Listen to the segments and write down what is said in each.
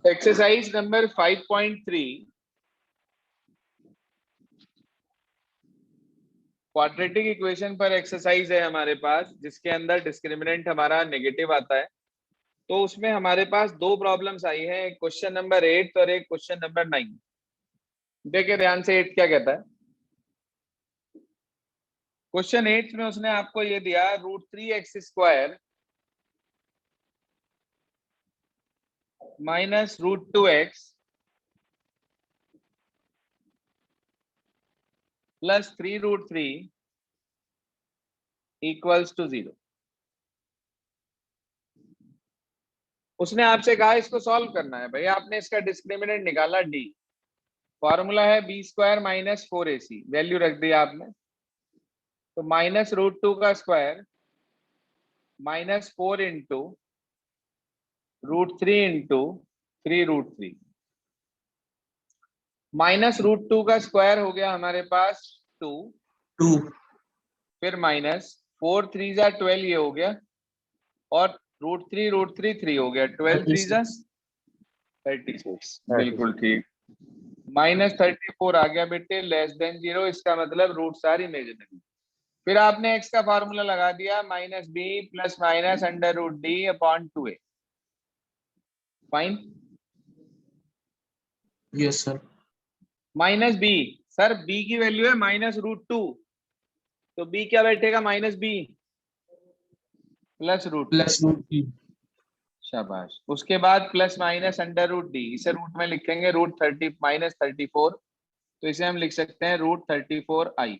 Exercise number 5.3 quadratic equation पर exercise है हमारे पास, जिसके अंदर डिस्क्रिमिनेंट हमारा नेगेटिव आता है। तो उसमें हमारे पास दो प्रॉब्लम्स आई हैं, एक क्वेश्चन नंबर 8 और एक क्वेश्चन नंबर 9। देखिए ध्यान से 8 क्या कहता है। क्वेश्चन 8 में उसने आपको ये दिया √3x² minus √2x plus 3√3 equals to 0। उसने आपसे कहा इसको सॉल्व करना है। भैया आपने इसका डिस्क्रिमिनेंट निकाला d, फॉर्मूला है b² माइनस 4ac, वैल्यू रख दिया आपने। तो माइनस √2 का square minus 4 into √3 into 3√3 minus √2 का स्क्वायर हो गया हमारे पास 2, फिर माइनस 4 3 जा 12 ये हो गया, और √3 3 हो गया, 12 3 जा 36। बिल्कुल ठीक। माइनस 34 आ गया बेटे, लेस देन 0, इसका मतलब रूट्स आर इमेजिनरी। फिर आपने x का फॉर्मूला लगा दिया minus b plus minus √d upon 2a। Fine. Yes sir. Minus b, sir b की वैल्यू है माइनस √2, तो b क्या बैठेगा, माइनस b प्लस √2। शाबाश। उसके बाद प्लस माइनस √d, इसे रूट में लिखेंगे √30 माइनस 34, तो इसे हम लिख सकते हैं √34i।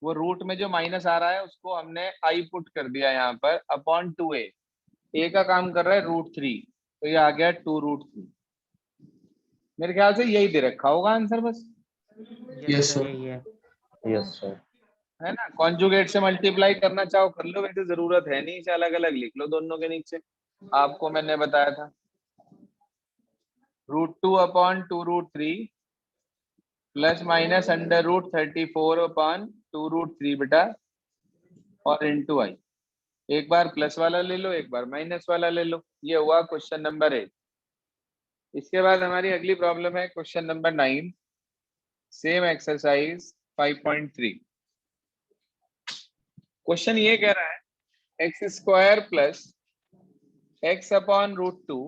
वो रूट में जो माइनस आ रहा है उसको हमने i पुट कर दिया यहाँ पर अपॉन 2a। a का काम कर रहा है √3, तो ये आ गया 2√3। मेरे ख्याल से यही दे रखा होगा आंसर बस। Yes sir. Yes sir. है ना, कॉन्जुगेट से मल्टीप्लाई करना चाहो कर लो, वैसे जरूरत है नहीं, इसे अलग अलग लिख लो दोनों के नीचे, आपको मैंने बताया था। √2 अपॉन 2√3 प्लस माइनस √34 अपॉन 2√3 बेटा, और इंटू आई। एक बार प्लस वाला ले लो, एक बार माइनस वाला ले लो। ये हुआ क्वेश्चन नंबर 8। इसके बाद हमारी अगली प्रॉब्लम है question number 9, same exercise 5.3। Question ये कह रहा है x² plus x upon √2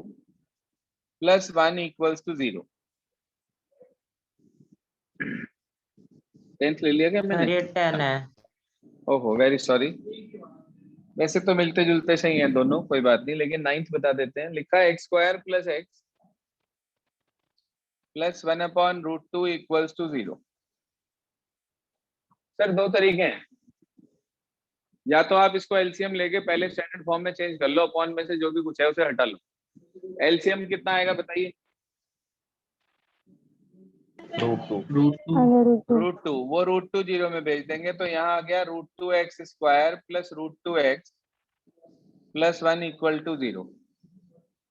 plus 1 equals to 0। Tenth ले लिया क्या मैंने? 10 है। ओहो वेरी सॉरी। वैसे तो मिलते जुलते से ही हैं दोनों, कोई बात नहीं, लेकिन 9th बता देते हैं। लिखा है x² plus x plus 1 upon √2 equals to 0। Sir दो तरीके हैं, या तो आप इसको एलसीएम लेके पहले स्टैंडर्ड फॉर्म में चेंज कर लो, अपॉन में से जो भी कुछ है उसे हटा लो। एलसीएम कितना आएगा बताइए? √2। वो √2 0 में भेज देंगे, तो यहाँ आ गया √2x² plus √2x plus 1 equal to 0।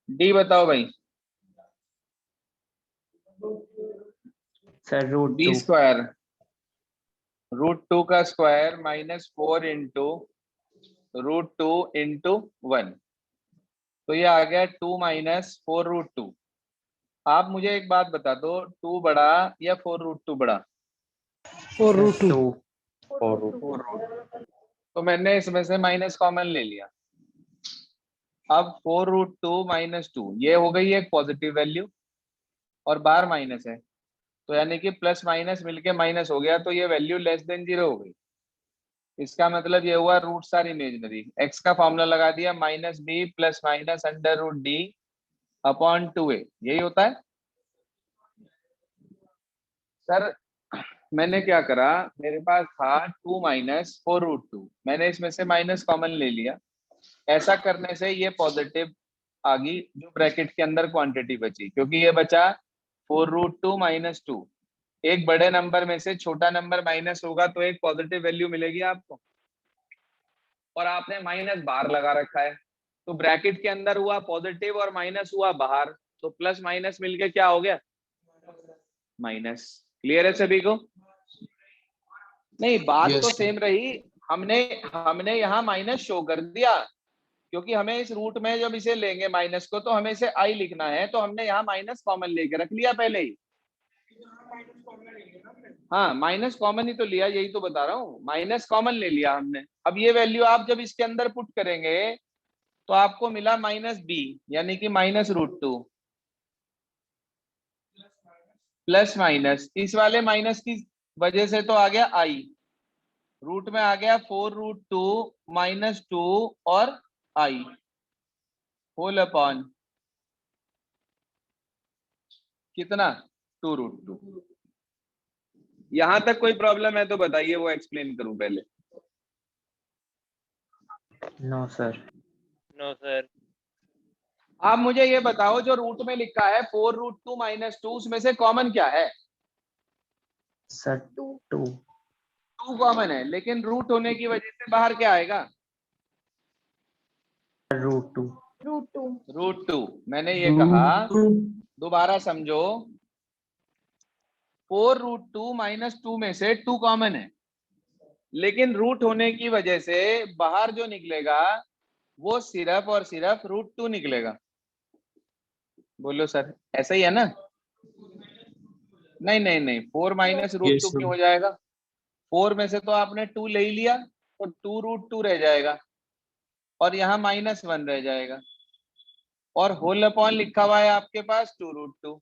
D बताओ भाई। सर b² √2 का स्क्वायर माइनस 4 इंटू √2 इंटू 1, तो ये आ गया 2 माइनस 4√2। आप मुझे एक बात बता दो, 2 बड़ा या 4√2 बड़ा? 4√2। तो मैंने इसमें से माइनस कॉमन ले लिया। अब 4√2 माइनस 2, ये हो गई एक पॉजिटिव वैल्यू और बाहर माइनस है, तो यानी कि प्लस माइनस मिलके माइनस हो गया, तो ये वैल्यू लेस देन 0 हो गई। इसका मतलब ये हुआ रूट्स आर इमेजिनरी। एक्स का फॉर्मूला लगा दिया minus b plus minus √d upon 2a, यही होता है। सर मैंने क्या करा, मेरे पास था 2 माइनस 4√2, मैंने इसमें से माइनस कॉमन ले लिया। ऐसा करने से ये पॉजिटिव आ गई, जो ब्रैकेट के अंदर क्वांटिटी बची, क्योंकि ये बचा 4√2 माइनस 2। एक बड़े नंबर में से छोटा नंबर माइनस होगा तो एक पॉजिटिव वैल्यू मिलेगी आपको, और आपने माइनस बाहर लगा रखा है, तो ब्रैकेट के अंदर हुआ पॉजिटिव और माइनस हुआ बाहर, तो प्लस माइनस मिलके क्या हो गया, माइनस। क्लियर है सभी को? नहीं बात तो सेम रही, हमने यहाँ माइनस शो कर दिया, क्योंकि हमें इस रूट में जब इसे लेंगे माइनस को तो हमें इसे आई लिखना है, तो हमने यहाँ माइनस कॉमन लेके रख लिया पहले ही। हाँ माइनस कॉमन ही तो लिया, यही तो बता रहा हूँ, माइनस कॉमन ले लिया हमने। अब ये वैल्यू आप जब इसके अंदर पुट करेंगे तो आपको मिला -b, यानी कि -√2 प्लस माइनस इस वाले माइनस की वजह से तो आ गया i, रूट में आ गया 4√2 -2 और i होल अपॉन कितना 2√2। यहां तक कोई प्रॉब्लम है तो बताइए, वो एक्सप्लेन करूं पहले। No sir. No sir. आप मुझे ये बताओ, जो रूट में लिखा है 4√2 -2, उसमें से कॉमन क्या है? सर 2 2 कॉमन है, लेकिन रूट होने की वजह से बाहर क्या आएगा? √2। √2। मैंने ये कहा, दोबारा समझो, 4√2 -2 में से 2 कॉमन है, लेकिन रूट होने की वजह से बाहर जो निकलेगा वो सिर्फ और सिर्फ √2 निकलेगा। बोलो सर, ऐसा ही है ना? नहीं नहीं नहीं, 4 -√2 क्यों हो जाएगा? 4 में से तो आपने 2 ले ही लिया, तो 2√2 रह जाएगा और यहाँ -1 रह जाएगा, और होल अपॉन लिखा हुआ है आपके पास 2√2।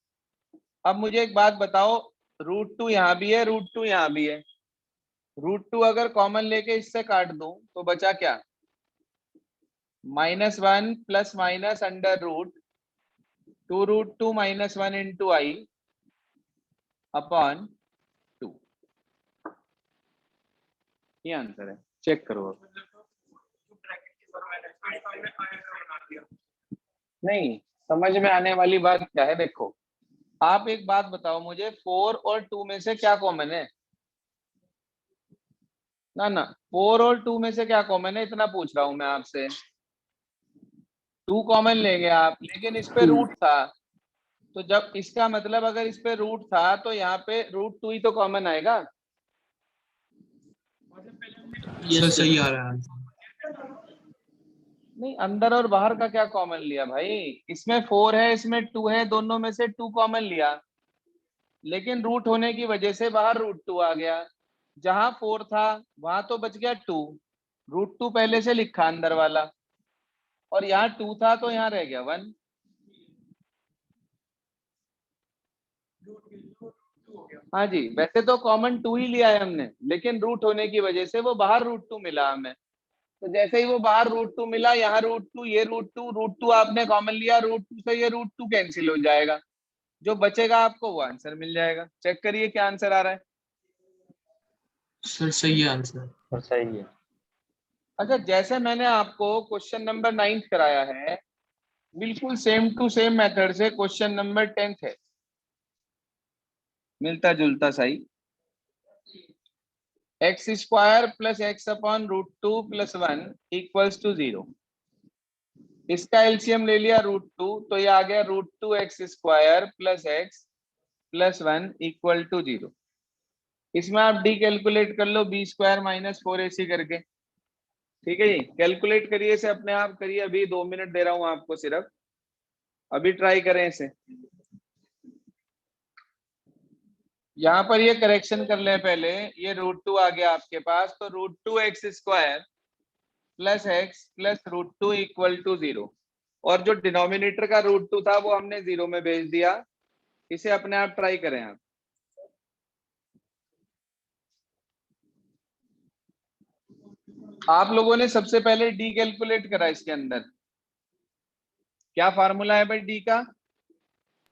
अब मुझे एक बात बताओ, √2 यहाँ भी है, √2 यहाँ भी है, √2 अगर कॉमन लेके इससे काट दूं तो बचा क्या? -1 plus minus under root 2√2 -1 into I upon 2। ये आंसर है, चेक करो अब। नहीं, समझ में आने वाली बात क्या है, देखो आप एक बात बताओ मुझे, 4 और 2 में से क्या कॉमन है? ना ना, 4 और 2 में से क्या कॉमन है, इतना पूछ रहा हूं मैं आपसे। 2 कॉमन लेंगे आप, लेकिन इस पे रूट था, तो जब इसका मतलब अगर इस पे रूट था तो यहाँ पे √2 ही तो कॉमन आएगा। सर सही आ रहा है। नहीं, अंदर और बाहर का क्या कॉमन लिया भाई? इसमें 4 है, इसमें 2 है, दोनों में से 2 कॉमन लिया, लेकिन रूट होने की वजह से बाहर √2 आ गया। जहां 4 था वहां तो बच गया 2, √2 पहले से लिखा अंदर वाला, और यहाँ 2 था तो यहाँ रह गया 1। हाँ जी, वैसे तो कॉमन 2 ही लिया है हमने, लेकिन रूट होने की वजह से वो बाहर √2 मिला हमें। तो जैसे ही वो बाहर √2 मिला, यहाँ √2, ये √2 आपने कॉमन लिया, √2 से ये √2 कैंसिल हो जाएगा, जो बचेगा आपको वो आंसर मिल जाएगा। चेक करिए क्या आंसर आ रहा है। सर सही है आंसर। और सही है। अच्छा, जैसे मैंने आपको क्वेश्चन नंबर 9 कराया है, बिल्कुल सेम टू सेम मेथड से क्वेश्चन नंबर 10 है, मिलता जुलता सही। x² plus x upon √2 plus 1 equals to 0। इसका एलसीएम ले लिया √2, तो ये आ गया √2x² plus x plus 1 equal to 0। इसमें आप डी कैलकुलेट कर लो, b² माइनस 4ac करके। ठीक है जी, कैलकुलेट करिए इसे अपने आप करिए, अभी 2 मिनट दे रहा हूं आपको सिर्फ, अभी ट्राई करें इसे। यहाँ पर ये करेक्शन कर ले पहले, ये √2 आ गया आपके पास, तो √2x² plus x plus √2 equal to 0, और जो डिनोमिनेटर का √2 था वो हमने 0 में भेज दिया। इसे अपने आप ट्राई करें आप। आप लोगों ने सबसे पहले डी कैलकुलेट करा, इसके अंदर क्या फार्मूला है भाई डी का?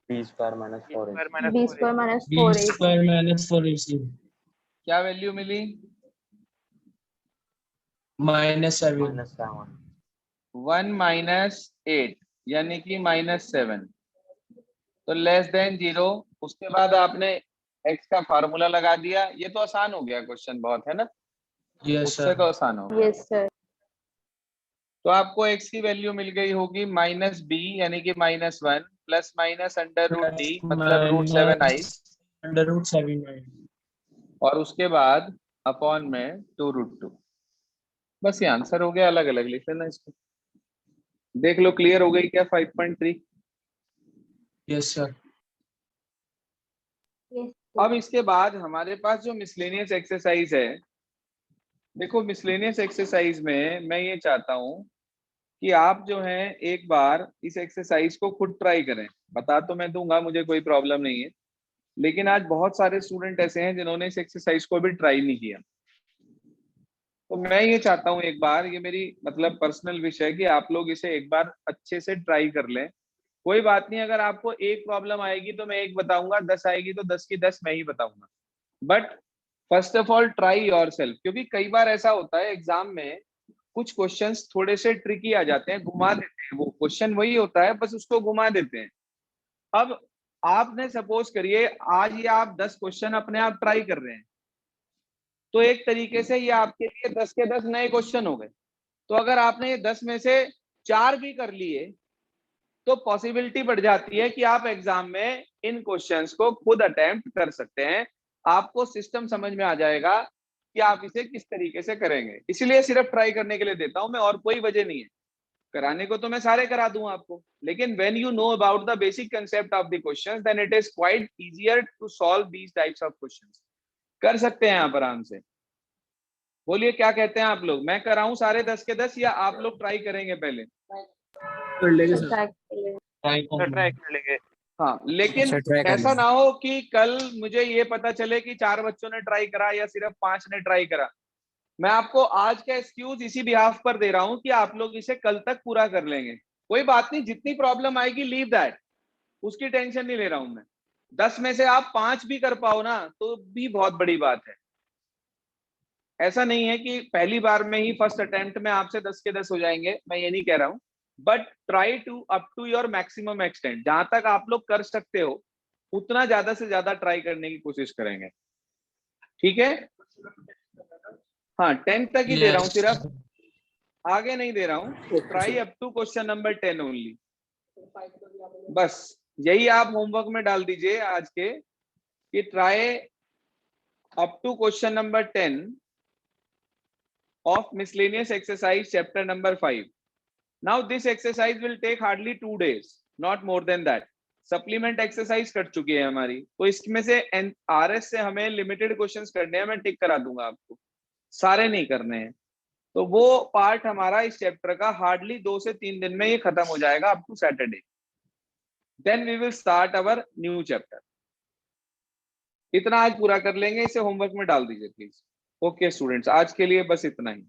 b² - 4ac। b² - 4ac क्या वैल्यू मिली? -7। -7। 1 - 8 यानी कि -7, तो लेस देन 0। उसके बाद आपने x का फार्मूला लगा दिया। ये तो आसान हो गया क्वेश्चन, बहुत है ना? यस उससे सर। तो आसान हो गया। तो आपको x की वैल्यू मिल गई होगी -b यानी कि -1 प्लस माइनस √d मतलब √7i, √7i। और उसके बाद अपॉन में 2√2। बस ये आंसर हो गया, अलग अलग लिख लेना इसको। देख लो क्लियर हो गई क्या 5.3? Yes, sir. अब इसके बाद हमारे पास जो मिसलेनियस एक्सरसाइज है, देखो मिसलेनियस एक्सरसाइज में मैं ये चाहता हूं कि आप जो है एक बार इस एक्सरसाइज को खुद ट्राई करें। बता तो मैं दूंगा, मुझे कोई प्रॉब्लम नहीं है, लेकिन आज बहुत सारे स्टूडेंट ऐसे हैं जिन्होंने इस एक्सरसाइज को भी ट्राई नहीं किया। तो मैं ये चाहता हूँ एक बार, ये मेरी मतलब पर्सनल विश है कि आप लोग इसे एक बार अच्छे से ट्राई कर लें। कोई बात नहीं, अगर आपको एक प्रॉब्लम आएगी तो मैं एक बताऊंगा, 10 आएगी तो 10 की 10 मैं ही बताऊंगा, but first of all try yourself. क्योंकि कई बार ऐसा होता है एग्जाम में कुछ क्वेश्चंस थोड़े से ट्रिकी आ जाते हैं, घुमा देते हैं, वो क्वेश्चन वही होता है बस उसको घुमा देते हैं। अब आपने सपोज करिए आज ये आप 10 क्वेश्चन अपने आप ट्राई कर रहे हैं, तो एक तरीके से ये आपके लिए 10 के 10 नए क्वेश्चन हो गए। तो अगर आपने ये 10 में से 4 भी कर लिए तो पॉसिबिलिटी बढ़ जाती है कि आप एग्जाम में इन क्वेश्चंस को खुद अटेम्प्ट कर सकते हैं। आपको सिस्टम समझ में आ जाएगा कि आप इसे किस तरीके से करेंगे। इसलिए सिर्फ ट्राई करने के लिए देता हूं मैं, और कोई वजह नहीं है। कराने को तो मैं सारे करा दूं आपको, लेकिन when you know about the basic concept of the questions then it is quite easier to solve these types of questions. कर सकते हैं आप आराम से। बोलिए क्या कहते हैं आप लोग, मैं कराऊं सारे 10 के 10 या आप लोग ट्राई करेंगे पहले? कर लेंगे सर। ट्राई कर लेंगे। हाँ, लेकिन ऐसा ना हो कि कल मुझे ये पता चले कि 4 बच्चों ने ट्राई करा या सिर्फ 5 ने ट्राई करा। मैं आपको आज का एक्सक्यूज इसी बिहाफ पर दे रहा हूं कि आप लोग इसे कल तक पूरा कर लेंगे। कोई बात नहीं, जितनी प्रॉब्लम आएगी लीव दैट, उसकी टेंशन नहीं ले रहा हूं मैं। 10 में से आप 5 भी कर पाओ ना तो भी बहुत बड़ी बात है। ऐसा नहीं है कि पहली बार में ही फर्स्ट अटेम्प्ट में आपसे 10 के 10 हो जाएंगे, मैं ये नहीं कह रहा हूं, but try to up to your maximum extent. जहां तक आप लोग कर सकते हो उतना ज्यादा से ज्यादा ट्राई करने की कोशिश करेंगे, ठीक है? हाँ, 10 तक ही दे रहा हूँ सिर्फ, आगे नहीं दे रहा हूँ। Try up to question number 10 only, बस यही आप होमवर्क में डाल दीजिए आज के, कि try up to question number 10 of miscellaneous exercise chapter number 5. Now this exercise will take hardly 2 days, not more than that. Supplement exercise cut चुकी है हमारी, तो इसमें से आरएस से हमें लिमिटेड क्वेश्चंस करने हैं, मैं टिक करा दूंगा आपको, सारे नहीं करने हैं। तो वो पार्ट हमारा इस चैप्टर का हार्डली 2 से 3 दिन में ये खत्म हो जाएगा up to Saturday. Then we will start our new chapter. इतना आज पूरा कर लेंगे, इसे होमवर्क में डाल दीजिए प्लीज। ओके स्टूडेंट्स, आज के लिए बस इतना ही।